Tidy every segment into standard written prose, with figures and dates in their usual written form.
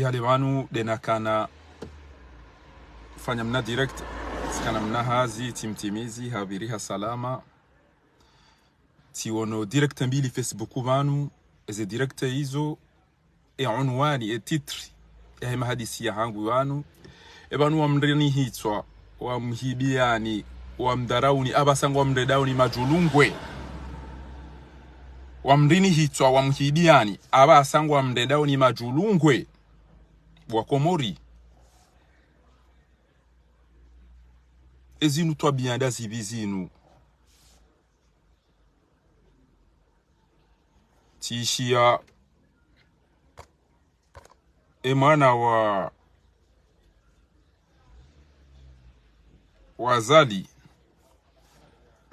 hali wanu dena kana fanya mna direct sikana mna hazi timtimizi habiriha salama tiono direct mbili Facebook wanu eze direct hizo unwani titri ya mahadisi ya hangu wanu ebanu wamreni hitwa wamhibiani wamdarauni abasangwa wamredauni majulungwe wamrini hitwa wamhibiani abasangwa wamredauni majulungwe wa Comores Zinu to bianda zibizinu tishia emana wazali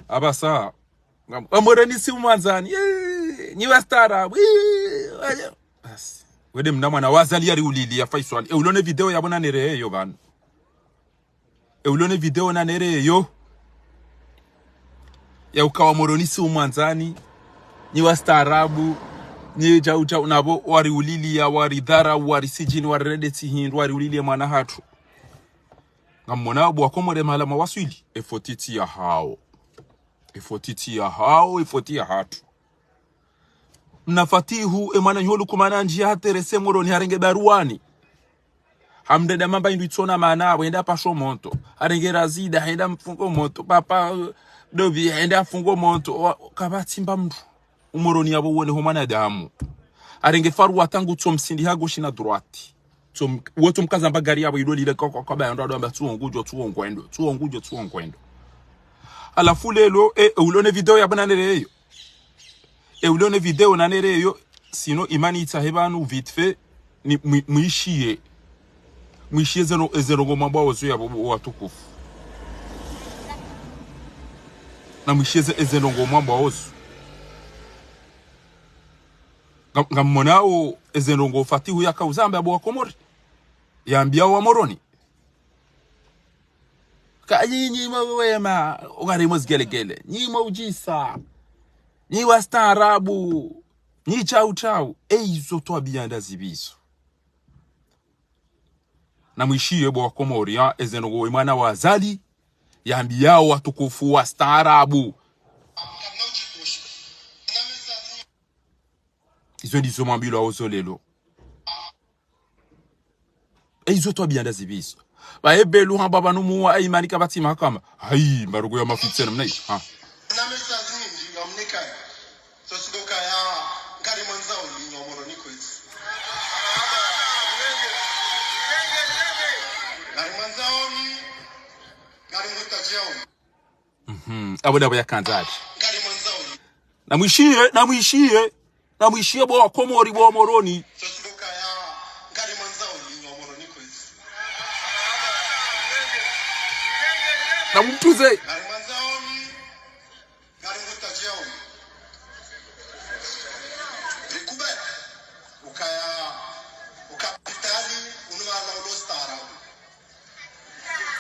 abasa amorani si umwanzani ni wastara basi wede mnamwana wazali yari ulili ya Faisal ulone video yabona nereyo bana ulone video na nereyo ya ukawa moroni si umwanzani ni wastarabu ni jauja nabo wari ulili ya wari dhara wari sijini wari redeti hindu wari ulili ya mwana hatu ngamona abu wakomore mahala mawaswili efotiti ya hao efoti ya hatu mnafatihu emana nyolu kumana njia haterese moroni harenge baruani hamdeda mamba indu itona mana wenda pasho monto harenge razida henda mfungo monto papa dobi henda mfungo monto kabatimba mdu umoroni yabo wone homana damu harenge faru watangu tsomsindi hagoshi na droite wotum kazamba gari yabo idoli ile kwa bayando ndo amba tuongwendo alafu lelo ulone video yabona nereyo ulone video na nereyo sino imani itahebanu vite fait ni muishie zero ngoma bawo zo yabo watukufu na muishie zero ngoma bawo ngamonao ezenongo fatihu ya kauzamba abo Comores yambia wa moroni kanyinyi mawema ogari mozgelegele nyi maujisa nyi wastarabu nyi chau eizo to bianda zibizo na mwishie abo Comores ya ezenongo imana wazali yambia watukufu wastarabu izo ndizo mambilo awozolelo eizo to bianda zibizo ba ebelu hamba banumu ayimani kabatima kama hayi marugo ya mafitsena mnai ha na message nyingi ngamnika so sidoka ya ngari mwanzao ni ngomoro niko hizi ngari mwanzao ni ngari mutajao aboda ya kanzaji ngari mwanzao na mwishie bo Comores bo moroni so sidoka ya ngari mwanzao ni ngomoro niko hizi na mtuze ngari mwanzao ni ngari mutajao rikube ukapitali unwana ulostara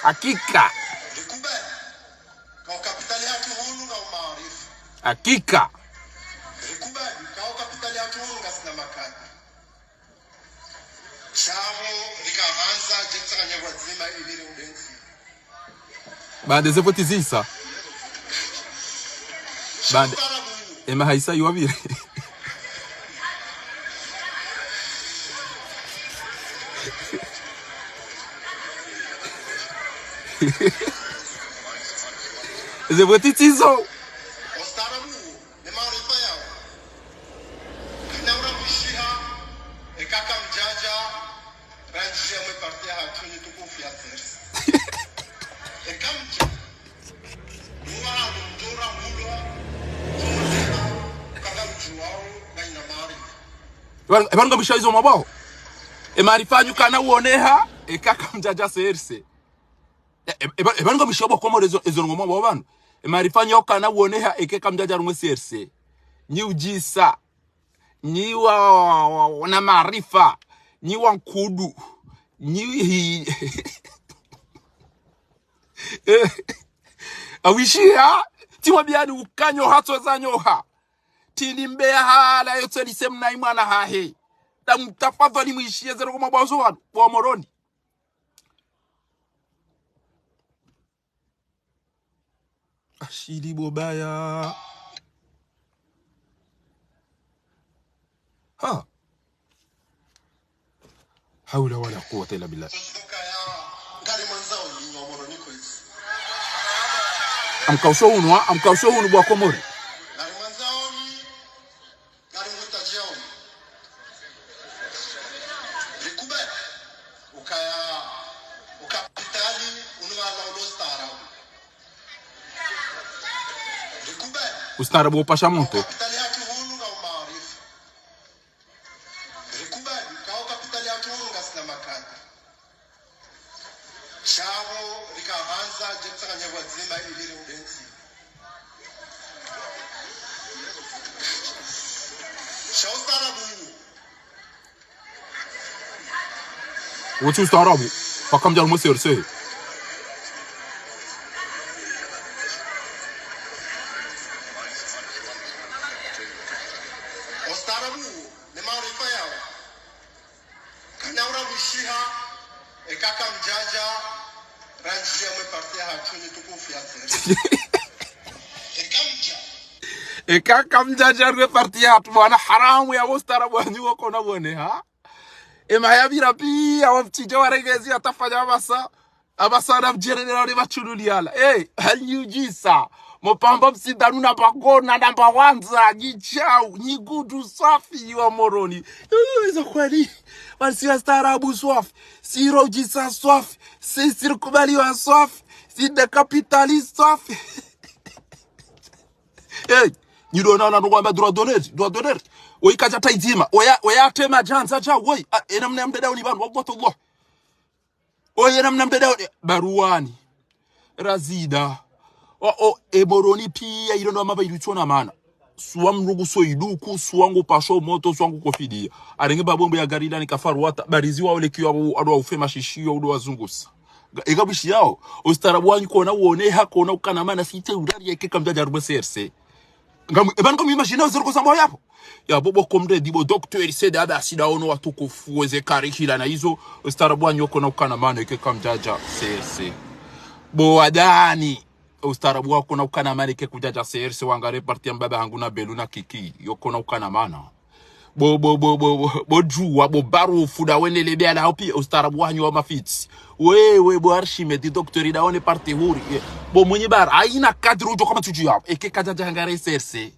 hakika rikube kwa ukapitali haki hunu na umaarifu hakika bande zepoti zisa bande ema haisa yuwabire zepoti tizo Ebanga bishayizo mabaho emarifanyu kana uoneha ekaka mjaja serse ebanga bishabo Comores ezo ngoma babanu emarifanyu kana uoneha ekeka mjaja rumwe serse nyi ujisa nyi wa na maarifa nyi wa nkudu nyi awishia tiwa biani ukanyo hato za nyoha tilimbea hala yote lisemna imwana hahe Tafadhali muishie zero kwa mabazo wa moroni. Ashili bobaya. Ha. Haula wala quwwata illa billah. Amkausho hunu bwa Komori. Ustaarabu upasha moto. Wote ustaarabu pakamja almoserse. Kaka mjaja reparti hatu bwana haramu ya ustaarabu wanyu kona bone ha. Ema ya birapi awafchije waregezi atafanya abasa na general bachululiala. Hanyujisa mopamba msidanuna bagona namba wanza gichau nyigudu safi wa moroni. Hizo kweli wasi ustaarabu swafi siro jisa swafi si sirkubali wa swafi si de capitalist swafi. You don't know no droit d'honneur. Oui kaja taizima. Oya tema janza cha woi. Enamna mdada ni banu waboto Allah. Oya enamna mdada baruani. Razida. Eboroni pia you don't know maba iluchona mana. Suam rugu so iduku suangu pasho moto suangu kofidia. Arenge babombe ya garida ni kafaru wata bariziwa ole kiwa ado ufema shishio udo wazungusa. Egabishi yao. Ustaarabu wanyu kona uone hako na ukana mana site urari ya keka mjaja rube CRC. Eban comme imaginer zero ko sambo yapo ya bobo komre dibo docteur sede ada sida ono watuko fuweze karikila na hizo ustaarabu wanyu kona ukana mana ke kamjaja CRC bo adani ustaarabu wako na ukana mana ke kujaja CRC wangare parti mbaba hangu na beluna kiki yoko na ukana mana bo juwa bo baru fuda wene lebe ala hopi ustaarabu wanyu wa mafits we bo archimede docteur ida one parti huri bo mwenye bar aina kadru jo kama tuju yao eke kajaja hangare CRC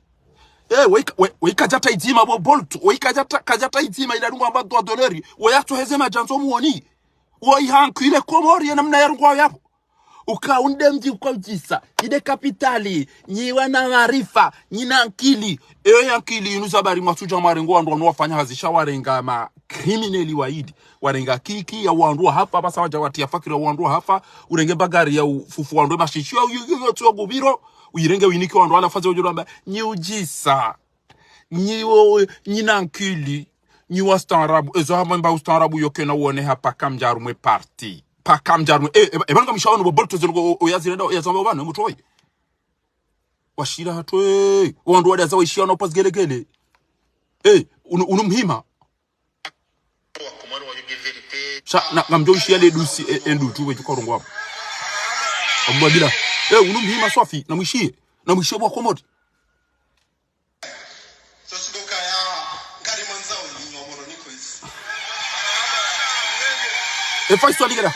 we kajata itima bo bolt we kajata itima ila rungu amba droit d'honneur we yato hezema janzo muoni we hanku ile Komori ya namna ya rungu yapo ukaunde mji ukajisa ide kapitali nyiwa na marifa nyina akili akili inuzabari masuja marengo ando wafanya hazisha warenga ma criminali waidi warenga kiki ya wandu hapa basa wajawati ya fakira wandu hapa urenge bagari ya fufu wandu mashishi ya tuwa gubiro uyirenge winiki wandu wala faze ujuramba nyiujisa nyiwo nyina akili nyiwa ustaarabu ezo hama mba ustaarabu yoke na uone hapa kamjaru mwe party pakamjaru ebanga mishawana bobolto zero oyazira ndo yazamba bana mutoi washira hatwe wandu wada zawo ishiana pas gelegele unumhima sha na ngamjo ishia le dusi endu tuwe tukorongo hapo ambadila unumhima swafi na mwishie bwa Komori sosidoka ya ngari mwanzao ni ngomoro niko hizi fa histoire ligera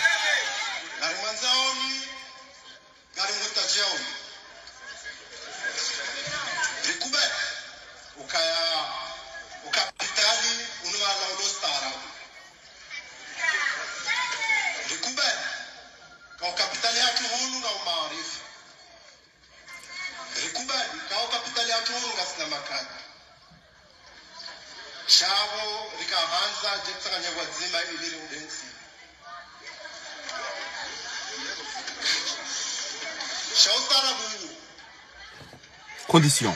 condition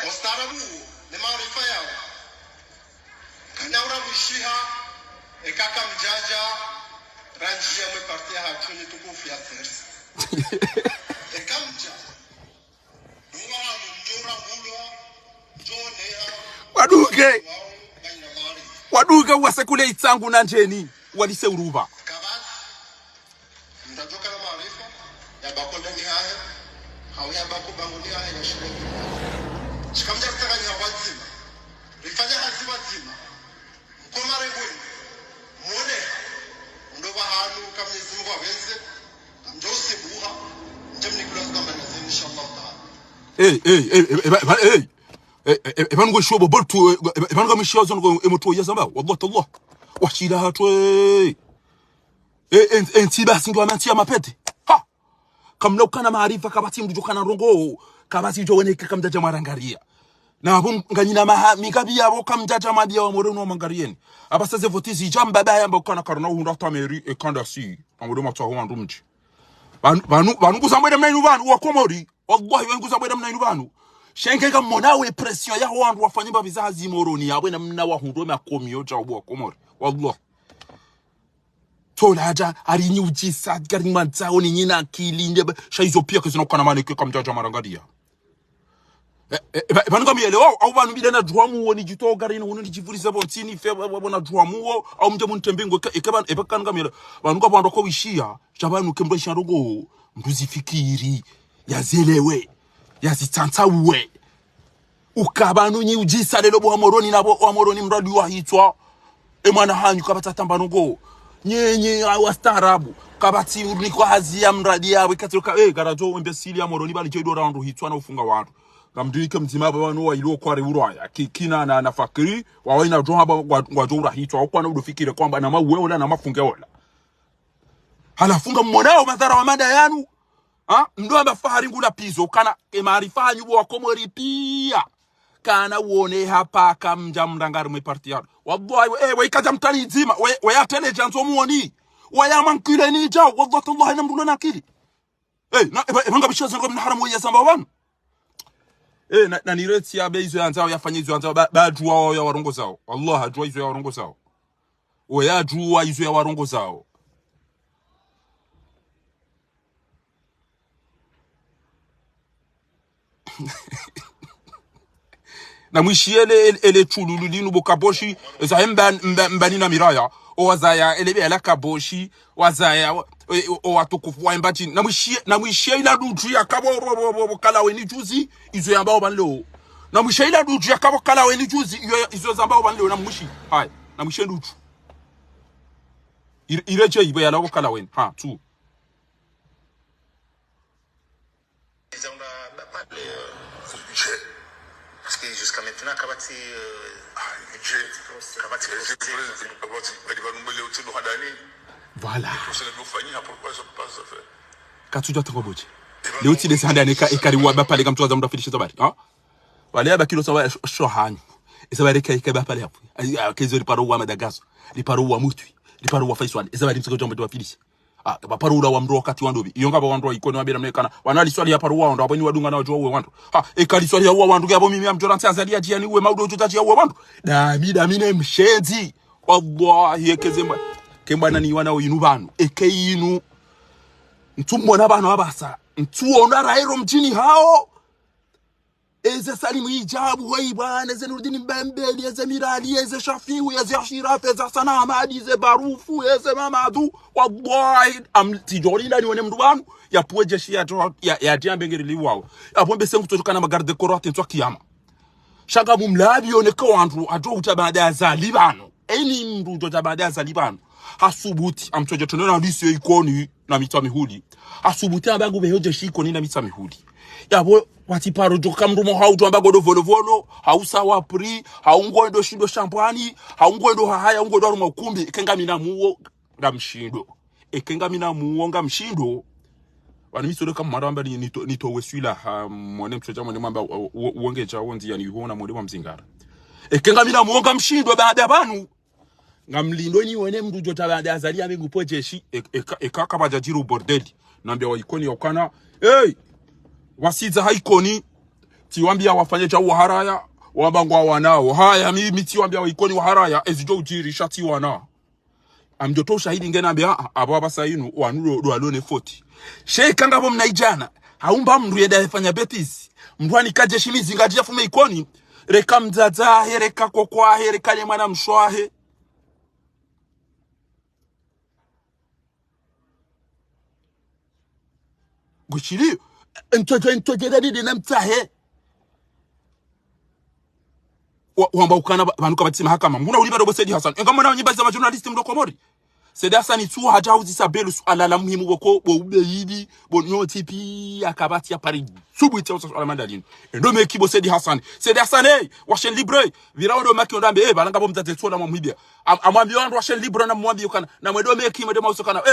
ustaarabu ni maarifa yao kanaura bishiha ekaka mjaja ranjia mwe parti ya hatuni tukufu ya tersi. Ekamja. Dunga mjura mulwa, jonea. Waduke. Waduke wasekule itsangu na njeni. Walise uruba. Kabati. Mtajoka na maarifa. Ya bakonda ni haya. Hauya bako bangu ni haya ya shiriki. Shikamja kutaka ni hawazima. Rifanya hazima zima. Komare bwe. Mwone. Ndoba hanu kamnyezi mungu wawenze. Kamjose buha. Njemni kula zikamba nazini inshallah ta'ala. Evan go shobo boltu evan go mishiyo zongo emoto yazamba wallahi Allah washira hatwe entiba singo amanti ya mapete ha kamna ukana maarifa kabati mdujo kana rongo kabati jo wene kamjaja marangaria na abun nganyina mikabi yabo kamjaja madia wa morono mangarien abasaze votizi jamba baya mba kana karona hunda tameri e kanda si amodo matwa ho andumji banu kuzambwe mnainu banu wa Komori wallahi wengu zambwe mnainu banu Shenkeka monawe pression ya wandu wafanyimba vizazi moroni yawe na mna wahundo makomio jabu wa Komori wallah tola haja arinyi ujisa garimanta oni nyina akili ndebe shaizo pia kuzina kana maneke kamjaja marangadia banu kamielewa au banu bidana druamu woni jito garino woni jivuriza bontini fe bona druamu au mje muntembengo ekaba ebakanga kamielewa banu kabando ko wishia jabanu kembo shandogo mbuzifikiri yazelewe yazitanta uwe ukabanu nyi ujisa lelo bo amoroni nabo amoroni mradi wa hitwa emana hanyu kabatata ngo nyenye awastarabu kabati uriko hazia mradi yawe katoka garajo imbecile amoroni bali jedo round hitwa na ufunga watu kamdike mzima bano wa ilo kwa reuraya kina na nafakiri wawaina jo haba ngwajo hitwa kwa na udofikire kwamba na maweola na mafungeola halafunga mmonao madhara wa mada yanu ndo amba fahari ngula pizo kana maarifa hanyu wa Komori pia kana uone hapa kamja mdangari mwe parti yao wallahi we kaja mtani nzima we atene janzo muoni we amankile ni jao wallahi Allah ina mdulana akili na bishazo kwa mnaharamu ya samba wan na nireti ya beizo yanzao yafanyizo yanzao bajua wao ya warongo zao Allah ajua hizo ya warongo zao we ajua hizo ya warongo zao na mwishiele ele chululu linu bokaboshi za mbani na miraya o wazaya ele ala kaboshi wazaya o watukufu wa mbati na mwishie ila duju ya kabo kala weni juzi izo yambao banlo na mwishie ila duju ya kabo kala weni juzi izo zambao banlo na mwishi hai na mwishie duju ireje ibe ala kala weni ha tu parce que jusqu'à maintenant kabati voilà katuja tangoboje leo tile sanda neka ekariwa bapale kamtu za mdafilisha zabari wale abakilo sawa shohanyu isabari kai bapale hapo kezo liparo wa madagaso liparo wa mutwi liparo wa faiswani isabari msiko jombe tuwafilisha baparura wa mro wakati wandobi iyo ngaba wandro ikoni wabira mekana wanali swali ya paruwa ndo abani wadunga na uwe wandu ekali swali ya wandu yabo mimi amjorante azalia jiani uwe maudo jotaji ya wandu da mine mshenzi wallahi ekezemba kemba nani wana oyinubanu ekeyinu ntumona bana abasa ntuona rairo mjini hao eze salimu ijabu wei bwana eze nurdini mbembeli eze mirali eze shafiu eze ashirafu eze sana amadi eze barufu eze mamadu wallahi amtijori ndani wone mdubanu ya pueje shia ya diambengeri liwao apombe sengu totokana magarde korate ntwa kiyama shaka mumlabi oneka wandu ajo utabada azalibano eni mdu utabada azalibano hasubuti amtoje tonona lisi ikoni na mitamihuli hasubuti abangu behoje shikoni na mitamihuli yabo watiparo joka mrumo hautu ambago do volovolo hausa wapri haungoendo shindo shampani haungoendo haya ungoendo aruma ukumbi ekengamina muo ngamshindo ekengamina muo ngamshindo wanimiso kama maramba nito weswila mwane mtoja mwane mamba uongeja wondi yani yuona mwende wa mzingara ekengamina muo ngamshindo baada banu ngamlindo ni wone mrujo tabada azalia mengu pojeshi ekaka bajajiru bordeli nambia wa ikoni yokana wasiza haikoni tiwambia wafanye cha uharaya wabangwa wanao haya mimi tiwambia ikoni uharaya ezijo ujiri shati wana amjoto shahidi ngena ambia abo abasa yinu wanu do alone 40 sheikh ngabo mnaijana haumba mndu yeda fanya betis mndwani kaje shimizi ngajia fume ikoni reka mzaza hereka kokwa hereka le mwana mshwahe gushiri ntoje dadi na mtahe wamba ukana banuka batima hakama nguna uliba dobo Said Hassan engama na nyibaza ma journalist mdo Comores Said Hassan tu haja uzisa belu alala muhimu boko bo ubeyidi bo nyotipi akabati ya pari subuite ala mandalino endo meki bo Said Hassan wa chaîne libre vira ndo maki ndambe balanga bo mtate tsola mwambia amwambia ndo wa chaîne libre na mwambia kana na mwedo meki mwedo mausokana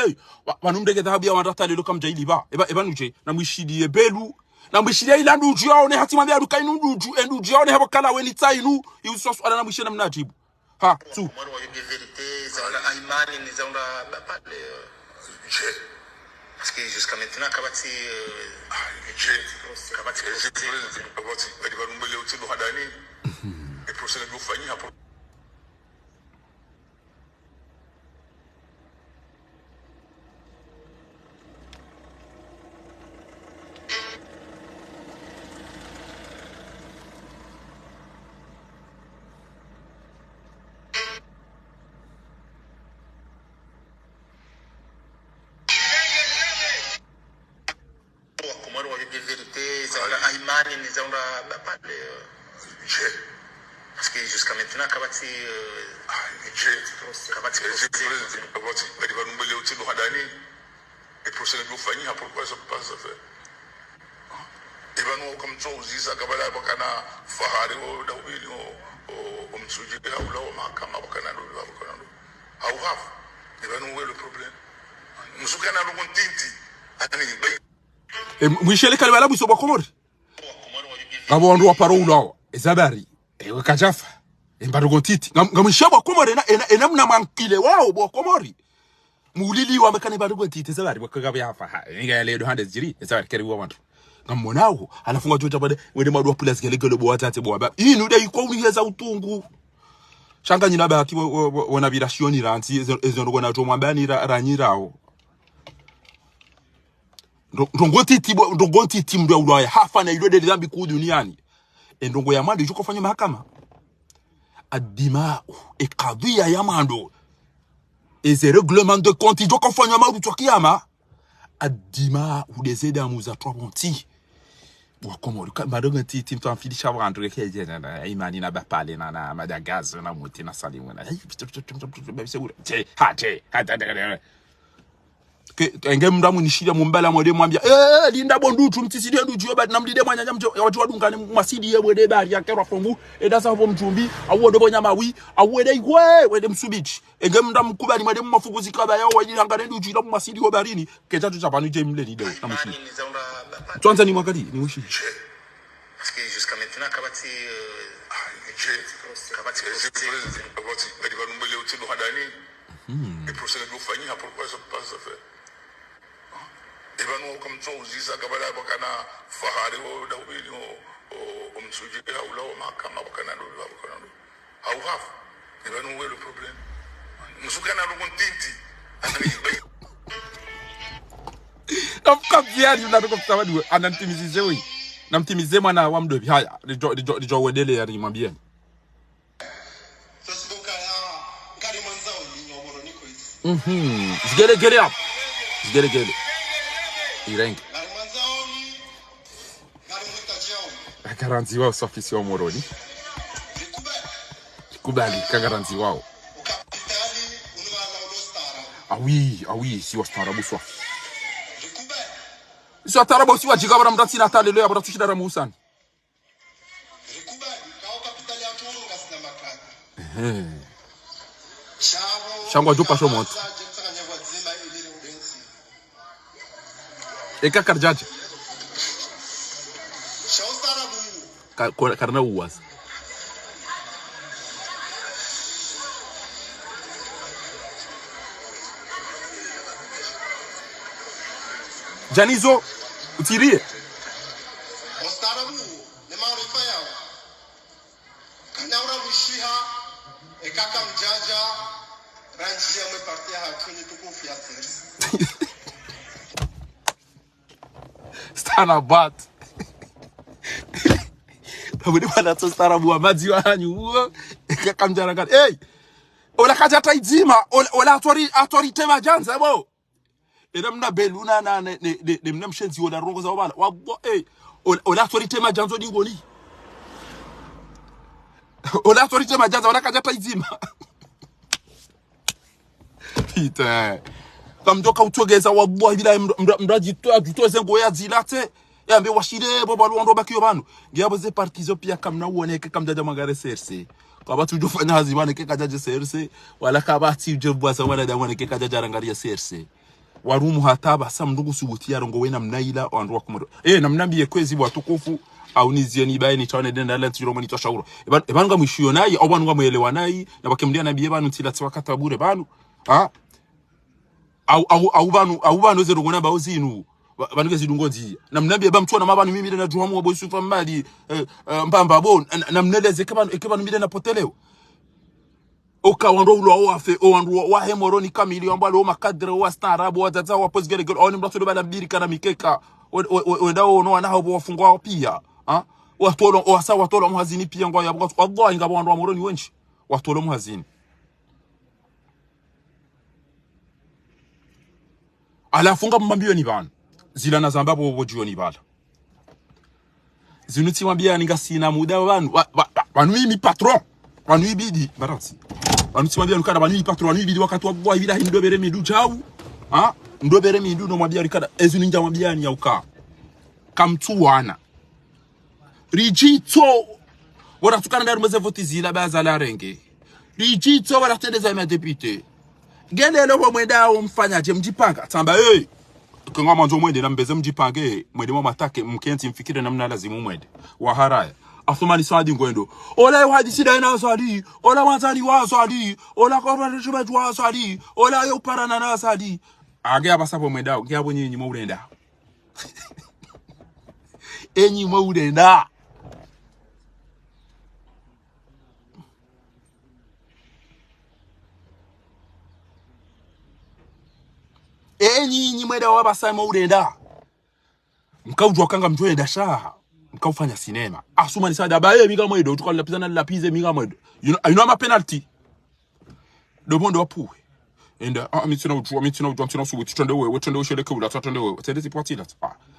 banumdege dhahabu ya wandata lelo kamjaili ba eba nuje na mwishidi belu na mbishiria ila nduju yao ne hatimwambia aruka inu nduju yao ne habo kala weni tainu yuso swala na mwishina mnajibu ha tu moi de vérité ça la imani ni zaunda pas parce que jusqu'à maintenant kabati kabati badi barumbele utendo hadani et procès de fanya hapo de vérité ça la imani ni zaunda pas parce que jusqu'à maintenant kabati kabati badi barumbele utendo hadani et procès de fanya pourquoi ça passe ça fait pvanu comme ça uzisa kabala bakana fahari o dawili o msuji au la mahakama bakana ndo bakana ndo au hafu pvanu wewe le problème msukana ndo kontinti atani mwishele kalibala buso Comores ngabo ndo waparo ulawa ezabari kajafa embaro gontiti ngamshabo Comores ena mna mankile wao bo Comores mulili wa makane baro gontiti ezabari bakagabe hafa inga leo hande ziri ezabari kari wa wantu ngamonao anafunga joja bade wede madwa plus gelegele bo watate bo aba inu dai ko wiheza utungu shanga nyina ba kibo wona virasioni ranti ezo ndo na to mwambani ranyirao ndongo titi mdo ulaya hafa na ilode dhambi ku duniani ndongo ya mando yuko fanya mahakama adima ekadhia ya mando eze règlement de compte yuko fanya mando tokiyama adima udezeda muza 3 bonti bo Comores madonga titi mto amfili chavandre keje na imani na bapale na Madagascar na muti na salimuna enge mdamu nishiria mumbala mwede mwambia linda bondutu mtisidia nduju yoba namlide mwanyanya mjo watu wadungane mwasidi yebwede bari yakerwa fongu edasa hapo mchumbi awode bonyama wi awode igwe wede msubichi enge mdamu kubali mwede mmafuguzi kaba yao wajilangane nduju ila mwasidi yobarini ketatu chapanu je mle lido na mwishi tuanza ni mwakati ni mwishi parce que jusqu'à maintenant kabati kabati badi barumbele utendo hadani et procès de fanya pourquoi ça passe ça fait pvanu comme ça uzisa kabala bakana fahari o dawili o msuji au la mahakama bakana ndo bakana ndo au hafu pvanu wewe le problème msukana ndo kontinti atani Nafika viani unataka kutawadu anantimizize wewe. Namtimize mwana wa mdobi haya lijo wedele ya rimwambia. Zigele up. Zigele. Irengi. Garanti wao sofisi wa moroni. Kubali garanti wao. Ah oui, si wastarabu swafi. Si wastarabu si wajigabara mdati na tale leo abara tushida ramusani. Shangwa jopa sho moto. Eka karjaji. Karna uwazi. Janizo utirie. Ostarabu ne maarifa yao. Kanaura bushiha ekaka mjaja Stana bat. Tabudi bana to stara bua maji wanyu. Kamjara kan. Hey. Ola kaja taizima. Ola autorité majanza bo. Eda mna beluna na ne mna mshenzi ola rongo za wala. Wabo hey. Ola autorité majanzo dingoni. Ola autorité majanza ola kaja taizima. Putain. Kamjoka utogeza wabo bila mraji to zengo ya zilate. Yambe washire boba luando bakio banu. Ngiabo ze partizo pia kamna uoneke kamjaja magare serse. Kwa tujo fanya hazimane ke kajaje serse wala kabati uje bwaza wana da wana ke kajaja rangaria serse. Warumu hataba sam ndugu subuti ya rongo wena mnaila wandu kumuro. Namnambiye kwezi bwatukufu au nizie ni bae ni taone denda la tiro moni toshauro. Ebanu ngamwishiyo nayi au banu ngamwelewa nayi na bakemdia na biye banu tila tswakata bure banu. Ha? Au banu ze rongo na ba Zinu. Banu gezi dungozi namnambie ba mtwana mabanu mimi na juhamu wa boysu famali mbamba bon namneleze ekebanu mimi na poteleo oka wando ulo wafe o wandu wa hemoroni kamili ambalo makadre wa starabu wa zaza wa posgere gol oni mrato bala birika na mikeka o no wana habo wafungwa pia ha watolo o asa watolo muhazini pia ngo yabwa Allah ingabo wandu wa moroni wenchi watolo muhazini alafunga mmambio bana zila na zamba bo jioni bala zinuti mwambia ngasina muda banu mimi patron banu bidi barati banu mwambia nukada banu patron banu bidi wakati wa boy bila ndobere midu chau ha ndobere midu no mwambia rikada ezuni nja mwambia ni yauka kamtu wana rijito wala tukana ndaru meze voti zila baza la renge rijito wala tendeza ma député gende lo mwenda umfanyaje mjipanga tamba Kwenga manzo mwende na mbeze mjipange mwende mwa matake mkenti mfikire namna lazimu mwende waharaya afumani sadi ngwendo ola yohadisi da ina sadi ola wanzani wa sadi ola kwa shubaju wa sadi ola yo parana na sadi age abasapo mwenda ngiabo nyinyi mwurenda enyi mwurenda enyi mwenda wabasa mwurenda mkaujwa kanga mjwenda shaha mkaufanya sinema asuma ni sada bae miga mwedo tukala pizana la pize miga mwedo you know ma penalty do bondo wapuwe enda mitina ujwa subuti twende usheleke ula twende wewe tende sipotila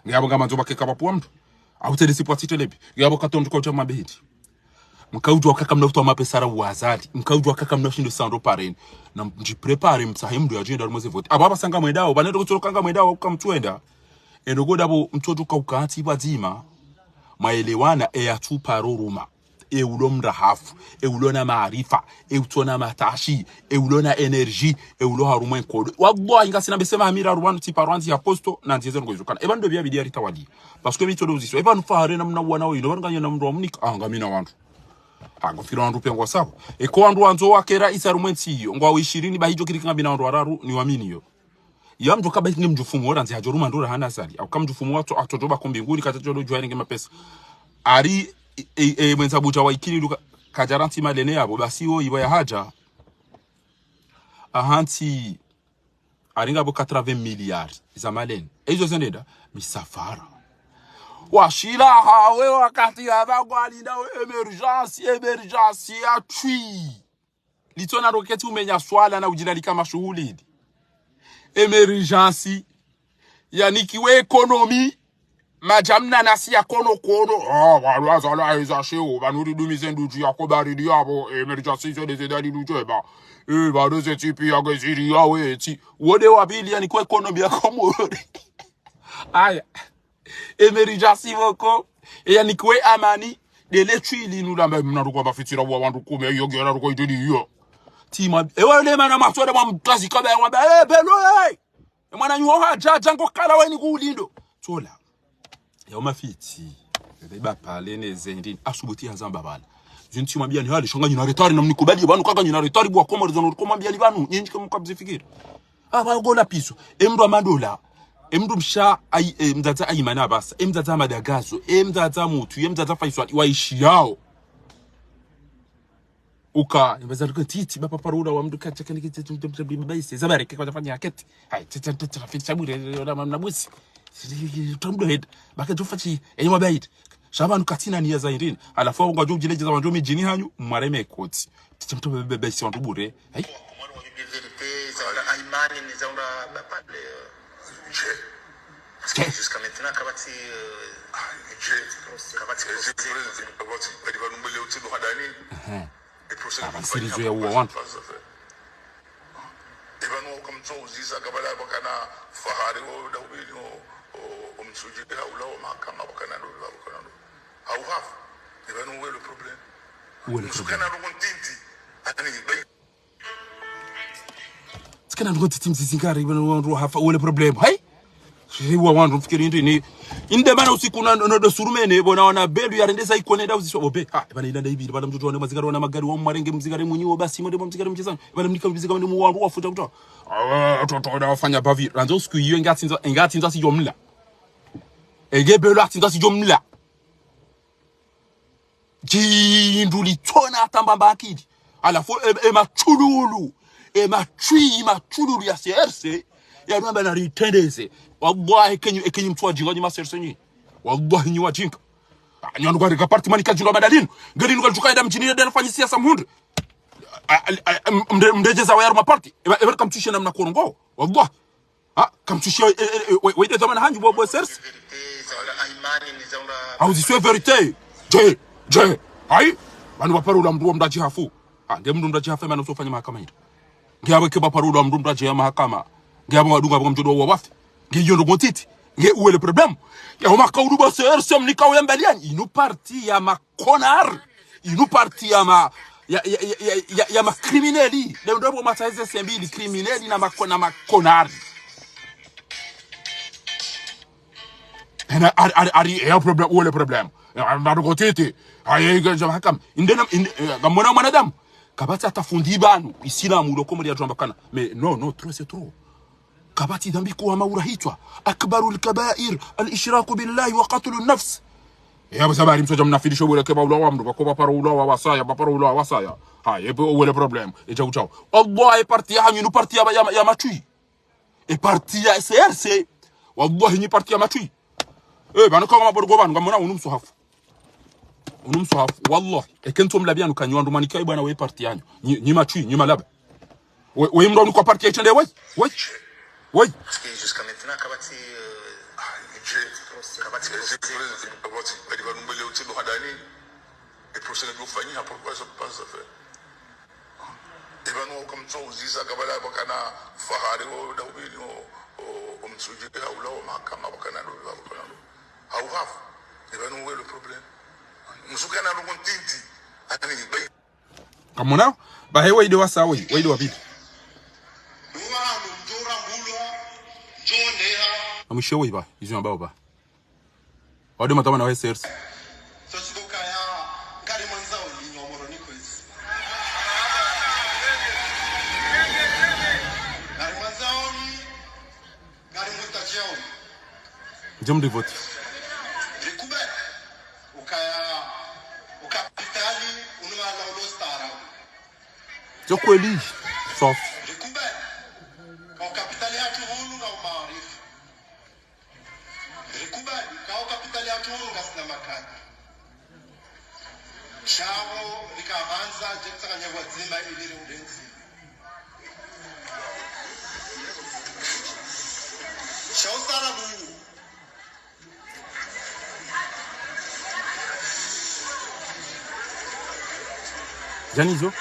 ngiyabo ngama nzoba keka bapuwa mtu au tende sipotila lebi ngiyabo katondu kwa chama behiti mkaujwa kaka mnafutwa mapesara wazali mkaujwa kaka mnashindo sando pareni na mjiprepare msahe mdu ya jenda rumoze vote ababa sanga mwendao banedo kutolokanga mwendao ukamtwenda endogoda bo mtoto kaukati bazima maelewana eyatupa ruruma eulomra hafu eulona maarifa eutona matashi eulona energy eulo haruma enkodo wagbo ingasina besema hamira rwanu tipa rwanzi aposto na nzieze ngozukana ebando bya bidia ritawali parce que bito doziso ebanu fahare na mna wana wino banganya na mndo amnika angamina wantu hago firo wandu pengo sawa eko wandu wanzo wakera isarumwensi yo ngwa 20 bahijo kirikanga bina wandu araru ni wamini yo ya mtu kaba ngi mjufumu ora nzi hajoruma ndora hana sali au kama mjufumu watu atotoba kumbinguni katajodo jwari nge mapesa ari mwenza buja wa ikili luka kajaranti malene yabo basi wo iba ya haja ahanti aringa bo 80 milliards za malene ezo zeneda misafara washira hawe wakati yabagwali na emergency ya twi litona roketi umenya swala na ujinali kama shughuli emergency yani kiwe economy majamna nasi ya kono walwaza la ezasheo banuri dumize nduju ya kobaridi yabo emergency zo dezedali lujeba badoze tipi ya geziri yawe eti wode wabili yani kwa economy ya Comores aya emergency voko yani kiwe amani de letwili nulamba mnaruko bafitira wa wandu kume yogera ruko idili yo tima ewe mana masore mwa mtazi kaba wa belo mwana nyuho haja ngo kala weni kulindo tola ya mafiti beba pale nezendini asubuti yazamba bala zinti mwambia ni hali shanga nyina retari na mnikubali banu kaka nyina retari bwa Comores zono kumwambia libanu nyinyi kama mkabizifikira gola piso emndo amandola emndo msha mzaza ayimana basa emzaza madagazo emzaza mutu emzaza faiswa waishi yao uka imbazaruka titi bapa parura wa mdu kacha kaniki baisi zabareke kwa tafanya haketi hai tata ficha bure na busi tamdo head baka jofachi enyi mabaid shabanu katina ni yazairin alafu ngo jo jileje za wanjo mijini hanyu mareme koti titamto baisi wandu bure hai imani ni zaura bapale jusqu'à maintenant kabati abasirizo ya uwa wantu pvanu ukamtsouzisa kabala bakana fahari wo dawili o umsujide haula o mahakama bakana ndo bakana ndo au hafu pvanu wo le problème sukana ndo kontinti atani bay sikana ndo kontinti mzingari ndo hafa wo le problème hai Hiwa wandu mfikiri ndi inde bana usiku no surumene bona wana belu yarendeza ikone da uziswa obe ha bana inda ibiri bana mtoto wana mazigaro wana magari wa marenge mzigare munyiwo basi mo mzigare mchezano bana mnika mzigare mu wandu wafuta kutoa toto da wafanya bavi ranzo usiku hiyo ngatinza si jomla ege belu atinza si jomla jinduli tona atambamba akidi alafu machululu machululu ya CRC ya namba na ritendeze wallahi kenyu mtu wajinga ni masersenyi wallahi ni wajinga nyandu kwa parti mani kajinga badalini ngeli nuka jukaida mjini ndio anafanya siasa mhunde mndejeza wa yarma party ever kamtushe namna korongo wallahi kamtushe wede zamana hanju bobo sers au ziswe verite je hai banu baparula mndu mdaji hafu nge mndu mdaji hafu mana usofanya mahakama hili ngiawe ke baparula mndu mdaji ya mahakama ngiawe wadunga kwa mjodo wa wafi ngiyo ndo montiti nge uwe le problème ya makaudu ba CRC mnikao ya mbaliani inu parti ya makonar inu parti ya ma crimineli le ndo mataize sembili crimineli na makonar ari ya problem uwe le problème ndo kotiti ayi jamaa hakam indena gamona mwanadamu kabati atafundi banu isilamu ndo komori ya tuambakana mais non trop c'est trop kabati dhambi kuwa maurahitwa akbarul kabair al-ishraku billahi wa qatlu an-nafs ya basabari msoja mnafilisho bure keba ulo wa mdu bakoba para ulo wa wasaya bapara ulo wa wasaya ha yebo wele problem ejau chao wallahi parti ya hanyu parti ya machui e parti ya CRC wallahi ni parti ya machui bana kama maborgo banu ngamona unumsuhafu wallahi ekentom labianu kanywandu manikai bwana we parti yanyu ni machui ni malaba we mndo ni kwa parti ya itende oui. Jusqu'à maintenant, kabati et procédé de famille, pourquoi ça passe à faire? Et ben nous comme ça on dit ça kabala bakana fahari wo dawili o umsujide haula o mahakama bakana ndo bakana ndo au hafu et ben nous le problème musukana ndo kontinti atani bay kamona ba hewa ide wasa waide wabibi amushewe iba izo ambao ba wade matama na SRC sochikoka ya ngari mwanzao linyomoro niko hizi ngari mwanzao ngari mutajao jom de vote rekube ukapitali unwala ulostara jo kweli soft rekube kwa kapitali yake hunu na umaarifu rekubali kwa kapitali yake hunu ngasina makani shao likaanza jetsanga wazima ili udenzi shao tarabu Janizo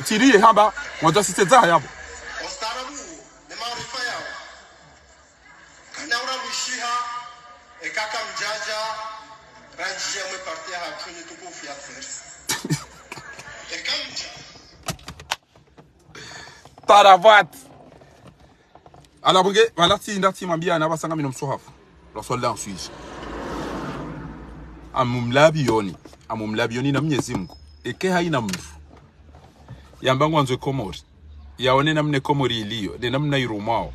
Tiri haba wazo siteza yabo ostarabu ne maarifa yao kana urabishiha ekaka mjaja ranji ya mpartia hatuni tukufu ya first ekamja taravat ala bunge balati ndati mambia na basanga mino msohafu la soldat en Suisse amumlabioni na Mwenyezi Mungu eke haina mtu yambangu anzo Comores yaone namne Comores iliyo de namna irumao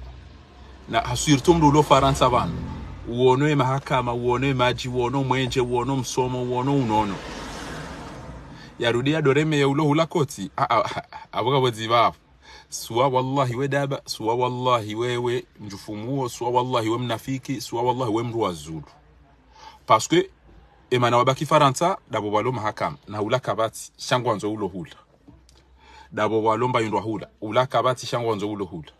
na hasirtumru lo Faransa bana uonoe mahakama uonoe maji uonoe mwenje uonoe msomo uonoe unono yarudia doreme ya ulohula koti abuga boziba suwa wallahi we daba suwa wallahi wewe njufumuo suwa wallahi we mnafiki suwa wallahi we mru wazulu parce que emana wabaki faransa dabo balo mahakama na ula kabati shangwanzo ulohula dabo balo mbayindwa hula ula kabati shangwanzo ulohula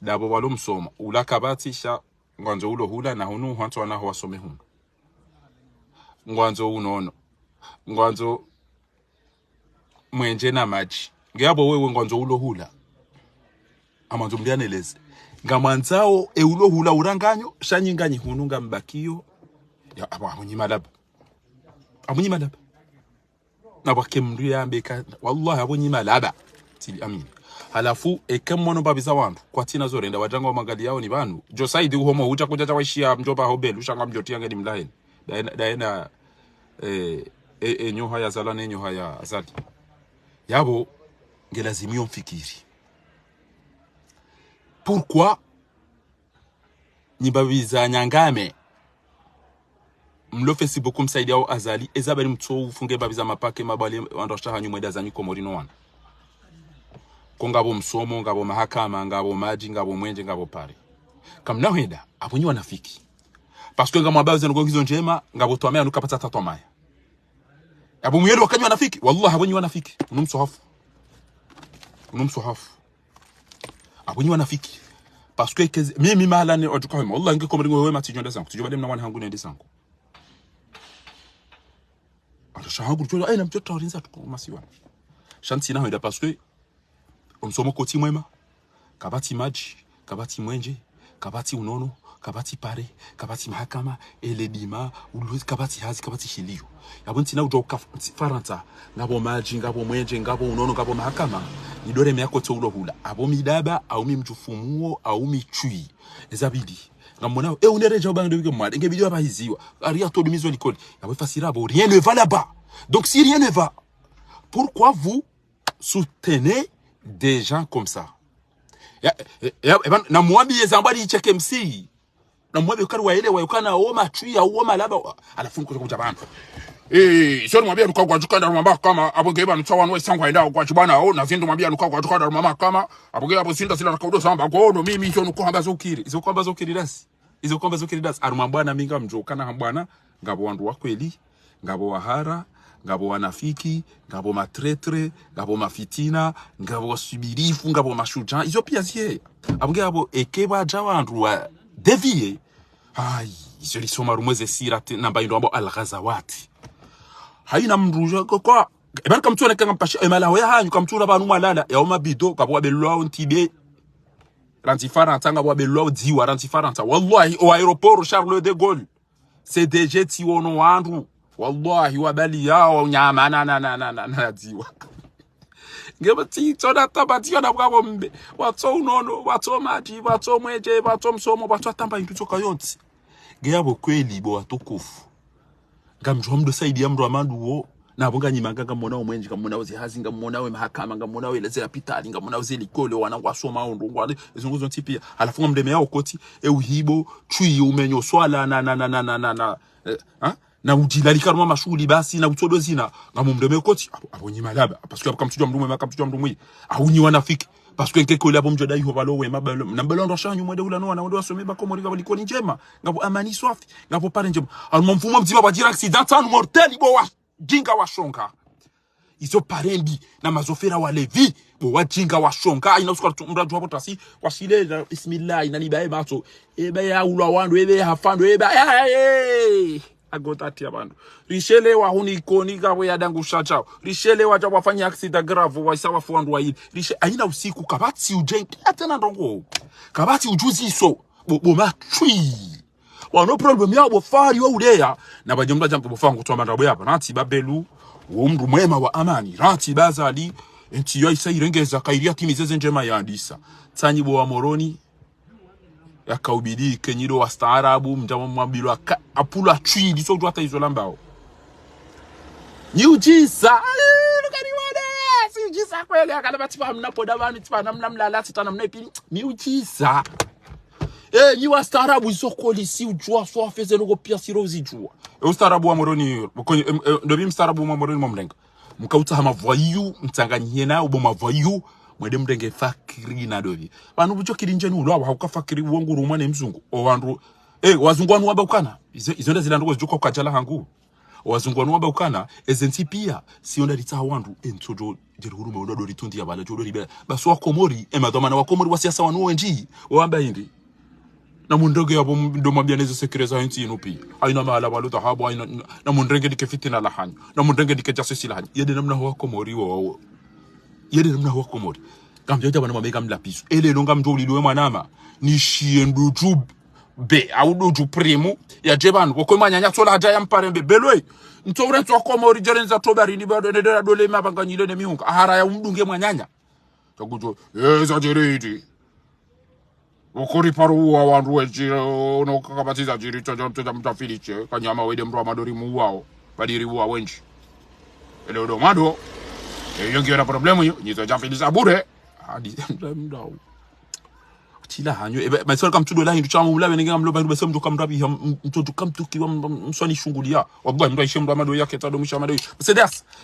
dabo balo msoma ula kabati shangwanzo ulohula na hunu hantu anaho wasome hunu ngwanzo unono ngwanzo mwenje na maji ngiyabo wewe ngwanzo ulohula amanzo mlianeleze ngamanzao ulohula uranganyo shanyinganyi hunu ngambakio ya abonyi malaba nabo kemndu yambeka wallahi abonyi malaba tili amin halafu ekemono babiza wantu kwa tina zorenda wajanga wa magali yao ni banu jo saidi uhomo uja kujaja waishia mjoba hobelu shanga mjoti yange ni mlaheni daena nyoha ya zalane nyoha ya azali yabo ngelazimio mfikiri pourquoi nibabiza nyangame mlo Facebook msaidia au azali ezabali mtso ufunge babiza mapake mabali andosha hanyu mweda zanyu komorino wana kongabo msomo ngabo mahakama ngabo maji ngabo mwenje ngabo pare kamna henda abonyi wanafiki parce que ngamo babiza ngo ngizo njema ngabo twamea nukapata tatwamaya abo muyelo wakanywa wanafiki wallahi abonyi wanafiki unumsohafu abonyi wanafiki parce que mimi malane otukahema wallahi ngikomringo wewe matijonda sangu tujobale mna wana hangu nende sangu shahangu tujo na mtoto orinza tukumasiwa shanti na hoida parce que umsomo koti mwema kabati maji kabati mwenje kabati unono kabati pare kabati mahakama eledima uluzi kabati hazi kabati shilio yabonti na ujo faranta ngabo maji ngabo mwenje ngabo unono ngabo mahakama ni dore meyako to ulohula abo midaba au mimjufumuo au michui ezabidi ngamona unereja bande bige mwade nge video abahiziwa aria to dimizo likoli yabo fasira bo rien ne va là-bas donc si rien ne va pourquoi vous soutenez des gens comme ça na mwambi yezambali icheke MC na mwambi ukari waele wayukana oma chui ya oma laba alafungu kuja bantu sio mwambia nuka kwa jukanda mama kama abongeba ntawa nwe sangwa enda kwa chibana au na zindu mwambia nuka kwa jukanda mama kama abongeba bosinda sila nakaudo samba gono mimi sio nuko hamba zokiri izo kwamba zokiri das arumambwana minga mjokana hambwana ngabo wandu wakweli ngabo wahara ngabo wanafiki ngabo matretre ngabo mafitina ngabo subirifu ngabo mashuja izo pia zie abongeba ekeba jawandu wa devie ai izo lisoma rumweze sirate namba ndo abo al-ghazawati haina mruja kwa ebana kamtuna kanga mpasha emala hoya hanyu kamtuna banu malala ya oma bido kabwa belwa ntibe rantifara tanga bwa belwa diwa rantifara ta wallahi au aéroport Charles de Gaulle CDG ti wono wandu wallahi wabali yao nyama na diwa ngeba ti toda tabati yana bwa mbe wato unono wato maji wato mweje wato msomo wato tamba intu toka yonti ngeyabo kweli bo watokofu ngamjwa mdo saidi ya mdo amandu wo na bonga nyimanga ngamona omwenji ngamona ozi hazi ngamona we mahakama ngamona we leze apitali ngamona ozi likole wanangwa soma ondo ngwale izunguzo ntipia alafunga mdeme yao koti uhibo chui umenyo swala na ujilali karuma mashuli basi na utodo zina ngamumdeme koti abonyi malaba parce que akamtujwa mdumwe makamtujwa mdumwe ahunyi wanafiki parce que nkeko labo mjoda iho balo we mabalo na belondo shanyu mwede ula no na ndo asome ba Comores ngabo likoni njema ngabo amani swafi ngabo pare njema almomfumo mzima ba dira accident an mortel bo wa jinga wa shonka izo parembi na mazofera wa levi bo wa jinga wa shonka ina usuka mradu hapo tasi kwa shile na bismillah ina libae bato ebe ya ulwa wandu ebe hafando ebe agotati abantu rishele wa huni koni gabo ya dangu shachao rishele wa jabu wafanya accident grave wa isawa fuandu wa hili rishe aina usiku kabati ujenki atena ndongo kabati ujuzi so bo machui wa no problem ya bo fari wa udeya na bajomba jambo bofangu to amanda boyapa nati babelu wo mndu mwema wa amani rati bazali enti yo isa irengeza kairia timizeze njema ya andisa tanyi bo wa moroni yakaubidi kenyiro wa staarabu mjama mwambilo apula chui diso hata hizo lambao niujisa lukani wade si ujisa kweli akana tipa mnapoda bani tipa namnamlala titana mnaipi niujisa ni wa staarabu iso koli si ujua so afeze logo pia si rozi jua ustaarabu wa moroni ndio mimi staarabu wa moroni momlenga mkauta hama voyou mtanganyie na uboma voyou mwede mdenge fakiri na dovi banu bucho kirinje ni ulwa hauka fakiri uongo rumane mzungu o wandu wazungu anu waba ukana izonda zilando ko joko kajala hangu wazungu anu waba ukana ezenti pia sionda lita wandu entojo jerurume ondo ritundi ya bala jodo libera baso wakomori emadoma na wakomori wasiasa wanu wenji wamba hindi na mundoge yabo ndo mabianeze sekereza hinti inopi aina mahala baluta habo aina na mundrenge dike fitina la hanyo na mundrenge dike jasisi la hanyo yede namna wakomori wo yede namna wakomori kamjoja bana mabeka mlapisu ele longa mjoli liwe manama ni shiendu jub be audo ju primo ya jeban ko manyanya sola haja ya mparembe belwe ntore ntwa komori jerenza tobari ni bado ndera dole mabanganyile ne mihunga ahara ya umdunge mwanyanya takujo eza jeredi okori paru wa wandu wejiro no kakabatiza jiri chojo mtafiliche kanyama wede mro amadori muwao badiri wa wenji ele odo mado yongera problemu yo nyizo jafiliza bure hadi mdao tila hanyo maswali kama mtudo la hindu chamu mulawe ngenga mloba hindu basema mtoka mrabi mtoto kama mtuki wa mswani shungulia wabwa mdo aishe mdo amado yake tado mwisha amado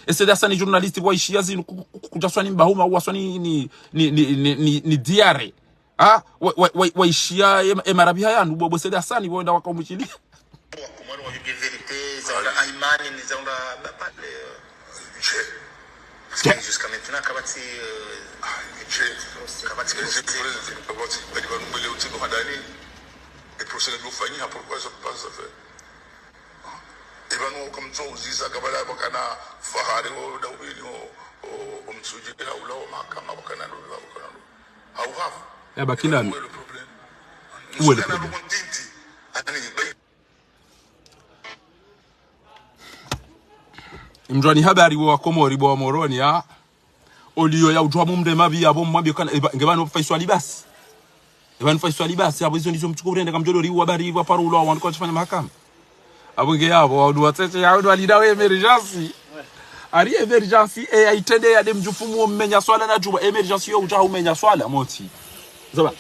sedas ni journalist wa ishia zinu kutaswani mbahuma au waswani ni diare wa ishia emarabi haya ndubo bo sedas ni boenda wakamuchili kumwana wa vérité zaona imani ni zaona bapale jusqu'à maintenant kabati kabati bali banumele utiko hadani et procéder de fani ha pourquoi ça passe ça fait et banu comme ça uziza kabala bakana fahari o dawili o msuji na ula o makama bakana ndo bakana au hafu ya bakina le problème où est le problème mjwani habari wa Komori bo moroni ya olio ya ujwa mumde mabi ya bomu mabi kana ngebano faiswa libasi ebanu faiswa libasi abo izo ndizo mchukurende kamjodori wa habari wa parulo wa ndiko tufanya mahakama abo nge yabo wa wadwa tete ya wadwa lidawe emergency ari emergency aitende ya dem jufumu mmenya swala na juba emergency yo ujwa umenya swala moti zoba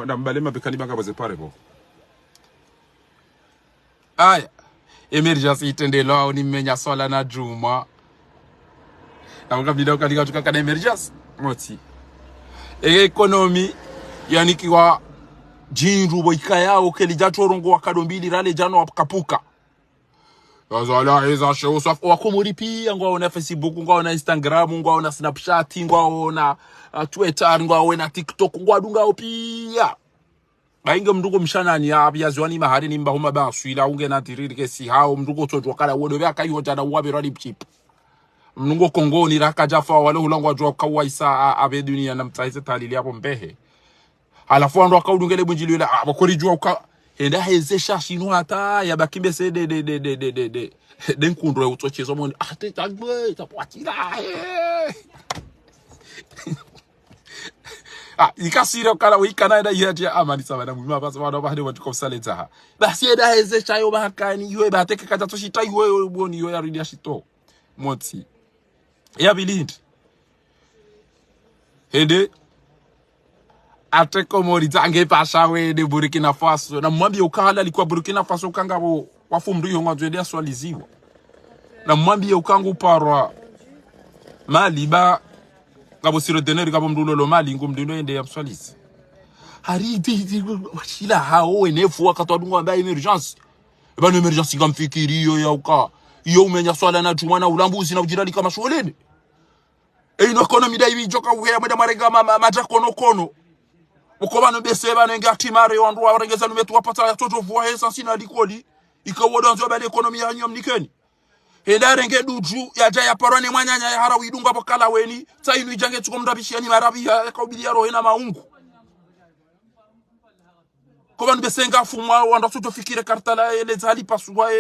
na mbale mabekani banga baze pare bo aya emergency itende lao ni mmenya swala na juma na mkabida ukalika tukaka na emergency moti economy yani kiwa jinru boikaya kelija chorongo wakadombili rale jano akapuka azala eza show so wakomori pia ngwaona Facebook ngwaona Instagram ngwaona Snapchat ngwaona Twitter ngwaona TikTok ngwadunga pia bainge mnduko mshanani ya byazwani mahari nimba homa ba swila unge na tiriri ke si hao mnduko totwa kala wodo bya kayo jana wabe rali chip mnungo kongoni raka jafa wale hulangwa jwa kawaisa abe dunia na mtaize talili hapo mbehe alafu ando akaudungele bunjili yule abakori jwa uka enda heze shashino hata ya bakimbe se de nkundro utochezo moni ate tagwe tapwatira ikasira kala wikana ida yati amani sabana muma basa bana bahde watu kosaleta ha basi eda heze chayo bahakani ywe bateke kata toshita ywe boni ywe aridia shito moti ya bilindi hede ate Komori zange pasha we de Burkina Faso na mwambie ukala alikuwa Burkina Faso kangabo wafumri yo ngazwelea swaliziwa na mwambie ukangu parwa mali ba ngabo siro deneri ngabo mdulo mali ngumdindo ende ya swalizi haridi washila hao enefu wakatwadunga ambaye emergency bana emergency ngamfikiri yo ya uka yo umenya swala na jumana ulambuzi na ujirali kama shuleni ino economy dai bijoka uya mweda marenga mata kono ukobano bese bana ngatimare wandu warengeza numetu wapata ya toto vwa hesa sina likoli ikawoda nzo bale economy yanyu mnikeni hedare ngeduju yaja ya parwane mwanyanya ya hara widunga bokala weni tsainu ijange tukomndabishia ni marabi ya kaubilia roho na maungu kobano bese ngafumwa wanda toto fikire kartala ele zali paswa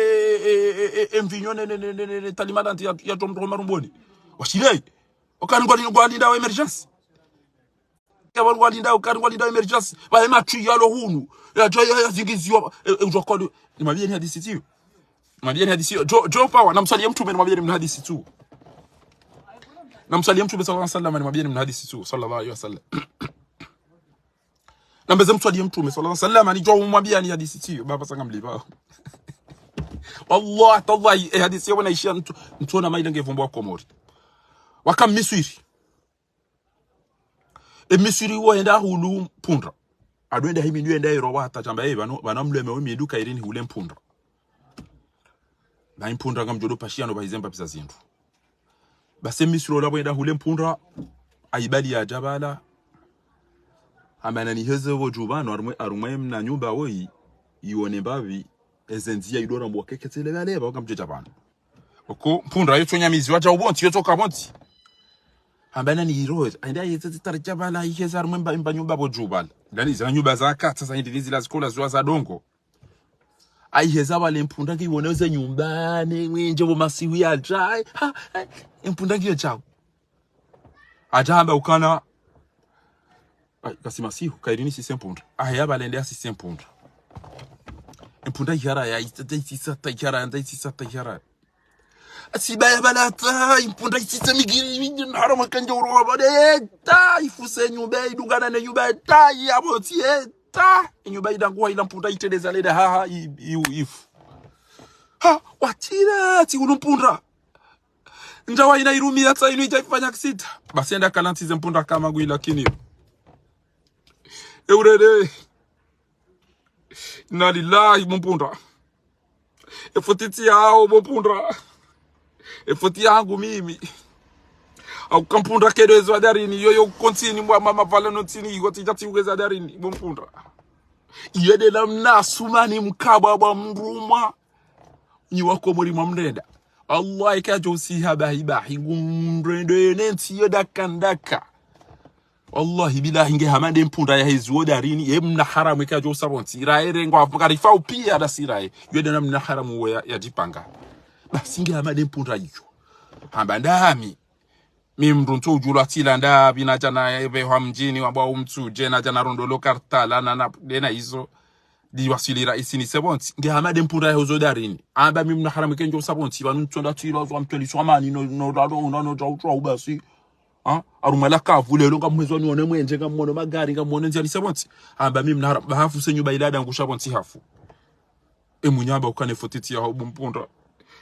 mvinyo ne talimadanti ya tomdo marumboni washilei okaningwalinda wa emergency walinda ukarinda emergency ba matchu yalo hunu ya joya zingiziwa ujokolo ni mabieni hadisi tu mabieni hadisi jo power namsalia mtume ni mabieni mhadisi tu namsalia mtume sallallahu alaihi wasallam ni mabieni mhadisi tu sallallahu alaihi wasallam nambeze msalia mtume sallallahu alaihi wasallam ni jo mabieni hadisi tu baba sanga mlipa Allah tallahi hadithi wana ishia mtuona maile ngevumba Comores wakam Misiri Misiri wo enda hulu pundra adwenda himi ndio enda hata chamba bana mleme we mieduka irini hule mpundra na impundra ngamjodo pashiano bahizemba pisa zindu base Misiri labo enda hule mpundra aibali ya jabala amana ni hezo wo jubano arumwe na nyumba wo ione babi ezenzia idora mbokeketele baleba wakamjeja bana uko mpundra yo tonyamizi wacha ubonti yo toka bonti ambana ni road anda yetse tarjabala iheza rumemba imba nyumba bojubala ndani za nyumba za kata za indivizi la skola zwa za dongo aiheza bale mpunda ngiboneze nyumbane mwenje bo masiwi ajai ha mpunda ngiyo chao ajamba ukana kasima sihu kairini si sempunda ayaba lende si sempunda mpunda yara ya itisa tayara ndai itisa tayara asibaya balata impunda itisa migiri harama kanje uroba bade ta ifuse nyumba idugana ne nyumba ta yaboti ta nyumba idangwa ila mpunda iteleza leda ha if ha watira ti unumpunda ndawa ina irumia ta inu itaifanya kisita basi enda kalantize mpunda kama gui lakini eurede na lillahi mpunda efotiti yao mpunda efoti yangu mimi au kampunda kedo darini yoyo continue mwa mama valeno tini igoti jati ugeza darini mpunda yede la mnasumani mkaba bwa mruma ni wako muri mamrenda Allah ikajo si habahi gumrende nenti yoda kandaka wallahi billahi nge hamande mpunda ya hezu darini emna haramu ikajo sabonti iraere ngwa karifa upia da sirai yede na mna haramu ya jipanga basi nge hamande mpunda hiyo hambandami mimruntu ujula tilanda binajana ebe wa mjini wabwa umtuje na jana rondolo kartala na dena hizo diwasilira isini sebonti nge hamade mpunda ya hezu darini amba mimna haramu kenjo sabonti banuntonda tilo wa mtoli swamani no dalo ubasi arumala kavule longa mwezo nione mwenje ngamono magari ngamone nzi alisabonti amba mimi na hafu senyu bailada ngushabonti hafu emunyamba ukane fotiti ya mpunda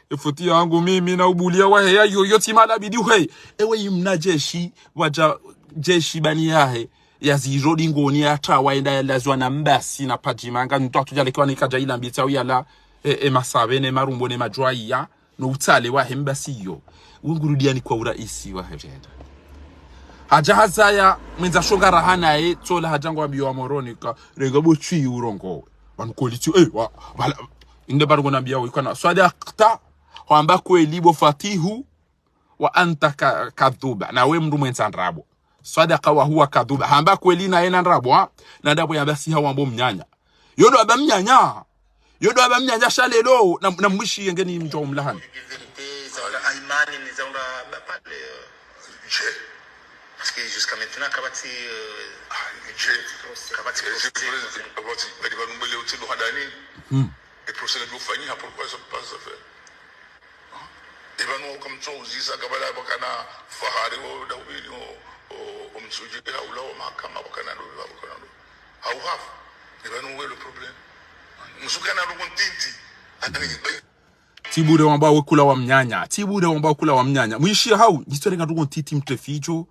efoti yangu mimi na ubulia wa heya yoyoti mala bidi he ewe imna jeshi waja jeshi bani yahe ya zirodi ngoni ata waenda yalazwa na mbasi na pajimanga ntoto jale kwa nikaja ila mbita yala masabe ne marumbo ne majwaya no utale wa mbasi yo ungurudiani kwa uraisi wa hejenda haja hazaya mwenza shonga rahana tola hajangwa biyo amoronika rega bochi urongo bankoliti wala inde bargo nambia wikana sadaqta kwamba kweli bo fatihu wa anta kadhuba na we mndu mwenza ndrabo sadaqa wa huwa kadhuba hamba kweli na yena ndrabo na ndabo ya basi hawa mbo mnyanya yodo abamnyanya shalelo na mwishi ngeni mjo mlahani imani ni zaura pale parce que jusqu'à maintenant kabati badi banumele utilo hadani et procédé de fanyia pourquoi ça passe ça fait ebanu comme ça uzisa kabala bakana fahari wo dawili o msuji haula wa mahakama bakana ndo bakana ndo how have ebanu we le problème musukana ndo kontinti tibure wamba wekula wa mnyanya mwishia hau jitore ngatuko titi mteficho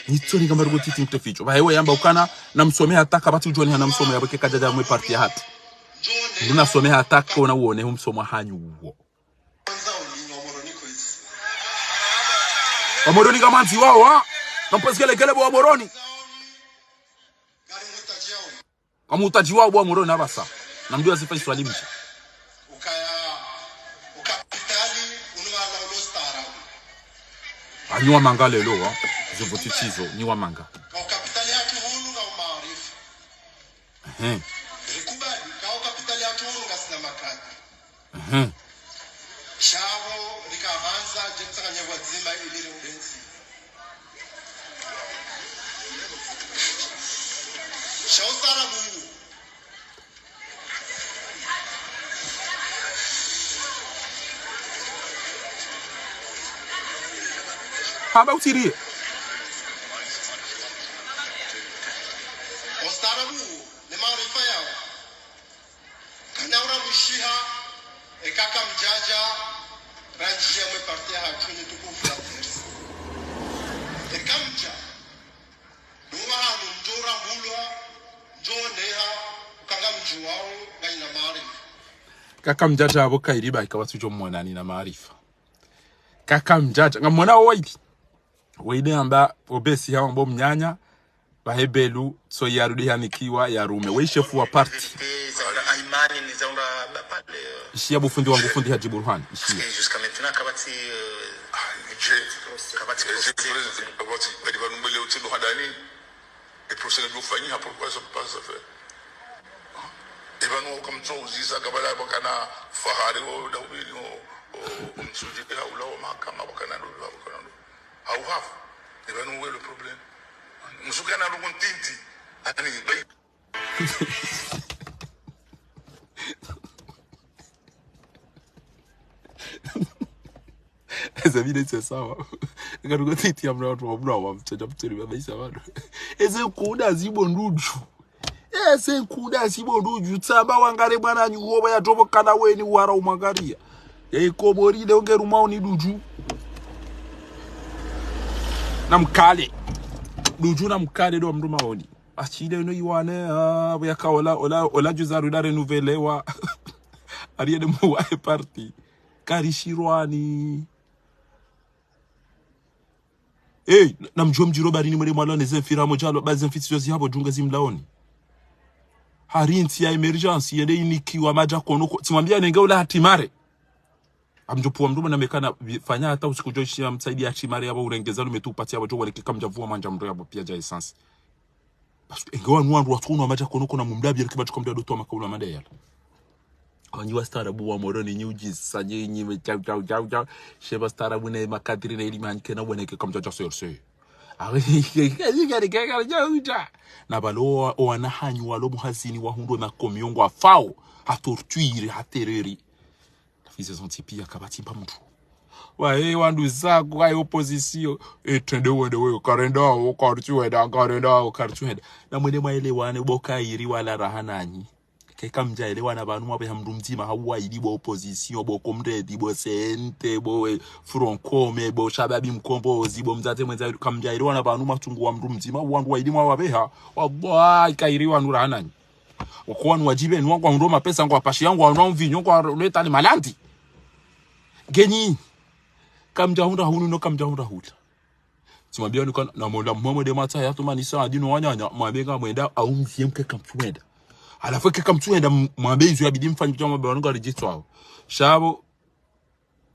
nitoni kama rugo titi mteficho bahewe yamba ukana na msomea ataka batu joni hana msomea beke kajaja mwe parti ya hati nduna somea ataka una uone humsoma hanyu uwo wamoroni kama nti wao nampeskele kelebo wamoroni kama utaji wao wamoroni abasa na mdiwa sifa iswalimisha anywa manga lelo zivotitizo niwa manga kapitali yake hunu na umaarifu rikubali kao kapitali yake hunu ngasina makadi shabo rikavanza jetsanga wazima ilire udensi shautara bungu haba utirie ostarabu ne maarifa yao kanaura mushiha kaka mjaja banjia mwe partia hatuni tukufu la tersi kamja duma hanu mjora mulwa joneha kanga mjuwao na ina maarifa kaka mjaja abo kairiba ikawatujo mwanani na maarifa kaka mjaja ngamona waiti weide amba obesi hawa mbo mnyanya bahebelu so yarudi hanikiwa ya rume we shefu wa party imani ni zaunda pale ishia bufundi wangu fundi Haji Burhan ishia jusqu'à maintenant kabati kabati kabati pvanu mbele utendo hadani et procédure de fanny pourquoi ça passe ça fait pvanu comme ça uzisa kabala bakana fahari o dawili o msujike haula wa mahakama bakana ndo bakana how have pvanu we le problème musukana ndo kontinti ani bay eza vile sawa ngarugo titi amna watu wabula mtaja mteri babaisa bado eze kuda zibo nduju ese kuda zibo nduju tsamba wangare bwana nyuwo ya tobo kana weni wara umangaria yaikoboride ongeruma ni duju na mkale duju na mkale do mnduma oni achide no yiwane yaka ola juzaru da renouveler ariye de mo wa parti karishirwani na mjua mjiro barini mwere mwala neze mfira mojalo bazi mfitio zihabo junga zimlaoni harinti ya emergency yende inikiwa maja konoko timwambia nenge ula hatimare amjopuwa mduma na mekana fanya hata usikujoishi ya msaidi ya hatimare yaba urengezalo metupatia wajo wale kika mjavua manja mdo yabo pia ja essence basu engewa nuandu watunu wa maja konoko na mumdabi ya kibacho kumdia doto wa makaula mada yala wanjiwa starabu wa moroni nyuji sanye nyime chau sheba starabu ne makadiri na ili manke na weneke kamja jaso yorse na balo wanahanyu walo muhazini wa hundo na komiongo afao hatortuire hatereri fize sontipi ya kabati pa mtu wa wandu zako wa opposition etende wende we karenda o kartuenda na mwene maelewane boka iri wala rahananyi keka mjaelewa na banu mabe hamdumtima hawa idibo opposition bo komredi bo sente bo francome bo shababi mkombozi bo mzate mwenza kamjaelewa na banu matungu wa mdumtima wandu wa idimo wabeha wabwa ikairiwa nura nani wakwa wajibe ni wangu ndoma pesa ngo apashi yangu wa mvinyo ngo leta ni malandi geni kamjahunda hunu no kamjahunda huta timwambia ni na mola mmomo de mata ya tumanisa adino wanyanya mwabenga mwenda au mviem keka mtuenda alafu keka mtuenda mwambeizo yabidi mfanye kitu mambo wangu register shabo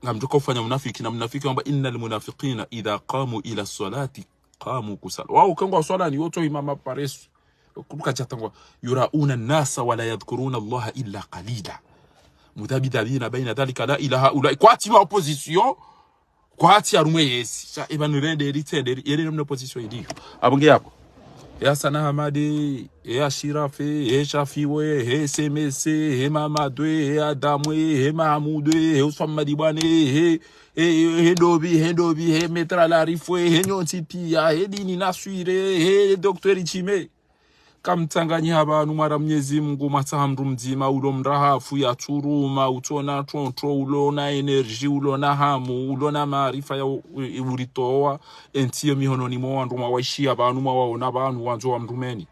ngamtoka ufanya munafiki na munafiki kwamba innal munafiqina idha qamu ila salati qamu kusala wao kangwa swala ni wote imama paresu kuruka chatangwa yurauna nasa wala yadhkuruna Allah illa qalila mudabidabina baina dhalika la ilaha ula kwati ma opposition kwati arumwe yesi cha ebanurende ritende yere no opposition idi abonge yako ya sana hamadi ya shirafe ya shafiwe he semese he mamadwe he adamwe he mahamudwe he uswamadi bwane he dobi he metra la rifwe he nyontitia he dini naswire he doktor Ichime kamtanganya abantu mara Mwenyezi Mungu matsamru mzima ulo mrahafu ya turuma utona tonto ulona energy ulona hamu ulona maarifa ya uritoa entiyo mihononi mo wandu mawaishi abantu mawaona abantu wanzo wa mrumeni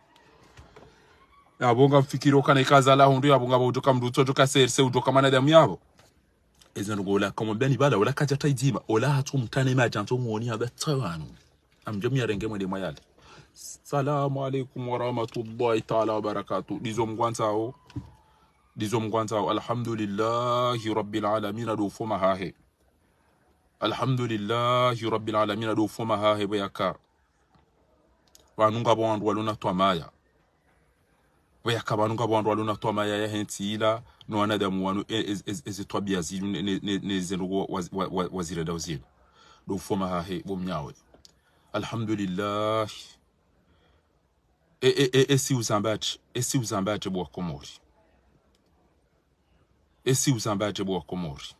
abonga mfikiro kana ikaza la hundu abonga botoka mruto toka serse utoka manadamu yabo ezengola kama bani bala wala kaja taidima ola hatu mtane majanto muoni haba tawanu amjomya renge mwende mayale. Salamu alaikum wa rahmatullahi ta'ala wa barakatuh. Dizo mgwantao alhamdulillahi rabbil alamin adu foma hahe. Alhamdulillahi rabbil alamin adu foma hahe bayaka. Wanunga bondu waluna twamaya. Bayaka wanunga bondu waluna twamaya ya hentila no anadamu wanu twabia zilu ne zenugo wazire dawzil. Du foma hahe bomnyawe. Alhamdulillah. Esi uzambaje bwa Comores.